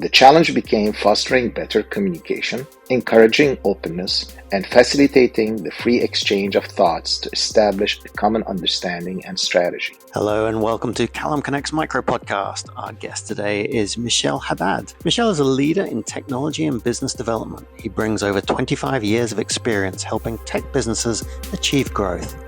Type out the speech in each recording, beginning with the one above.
The challenge became fostering better communication, encouraging openness, and facilitating the free exchange of thoughts to establish a common understanding and strategy. Hello and welcome to CallumConnects Micro-Podcast. Our guest today is Michel Haddad. Michel is a leader in technology and business development. He brings over 25 years of experience helping tech businesses achieve growth.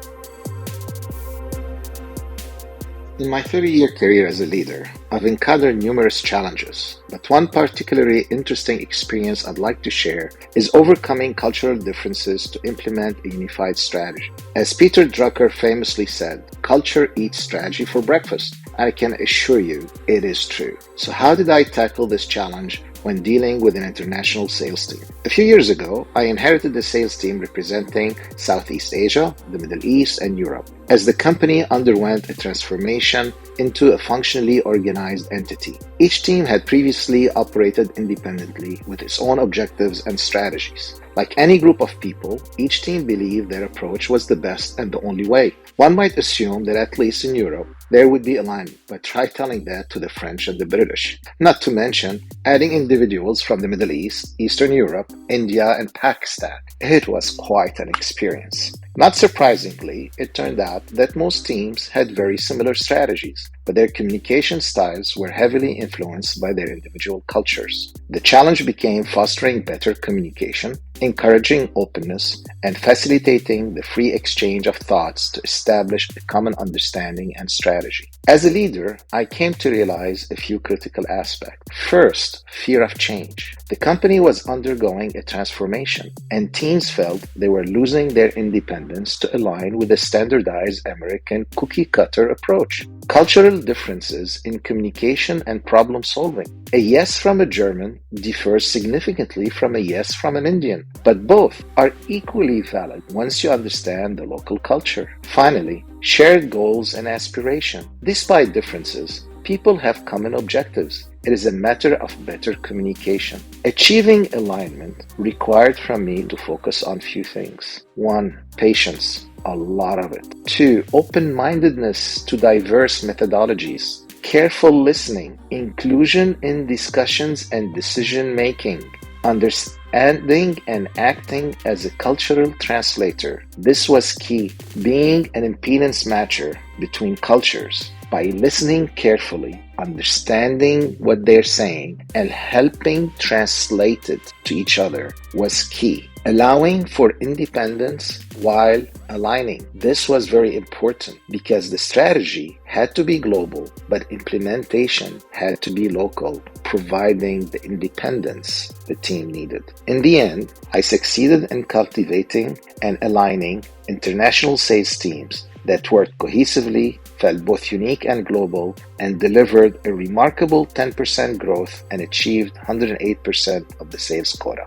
In my 30-year career as a leader, I've encountered numerous challenges, but one particularly interesting experience I'd like to share is overcoming cultural differences to implement a unified strategy. As Peter Drucker famously said, culture eats strategy for breakfast. I can assure you it is true. So how did I tackle this challenge when dealing with an international sales team? A few years ago, I inherited the sales team representing Southeast Asia, the Middle East, and Europe, as the company underwent a transformation into a functionally organized entity. Each team had previously operated independently with its own objectives and strategies. Like any group of people, each team believed their approach was the best and the only way. One might assume that at least in Europe, there would be alignment, but try telling that to the French and the British. Not to mention adding individuals from the Middle East, Eastern Europe, India, and Pakistan. It was quite an experience. Not surprisingly, it turned out that most teams had very similar strategies, but their communication styles were heavily influenced by their individual cultures. The challenge became fostering better communication, encouraging openness, and facilitating the free exchange of thoughts to establish a common understanding and strategy. As a leader, I came to realize a few critical aspects. First, fear of change. The company was undergoing a transformation, and teams felt they were losing their independence to align with a standardized American cookie-cutter approach. Cultural differences in communication and problem solving. A yes from a German differs significantly from a yes from an Indian, but both are equally valid once you understand the local culture. Finally, shared goals and aspiration. Despite differences, people have common objectives. It is a matter of better communication. Achieving alignment required from me to focus on few things. 1. Patience. A lot of it. 2. Open-mindedness to diverse methodologies. Careful listening. Inclusion in discussions and decision-making. Understanding and acting as a cultural translator. This was key. Being an impedance matcher between cultures. By listening carefully, understanding what they're saying, and helping translate it to each other was key. Allowing for independence while aligning. This was very important because the strategy had to be global, but implementation had to be local, providing the independence the team needed. In the end, I succeeded in cultivating and aligning international sales teams that worked cohesively, felt both unique and global, and delivered a remarkable 10% growth and achieved 108% of the sales quota.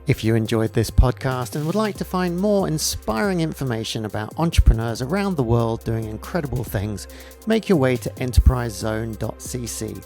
If you enjoyed this podcast and would like to find more inspiring information about entrepreneurs around the world doing incredible things, make your way to enterprisezone.cc.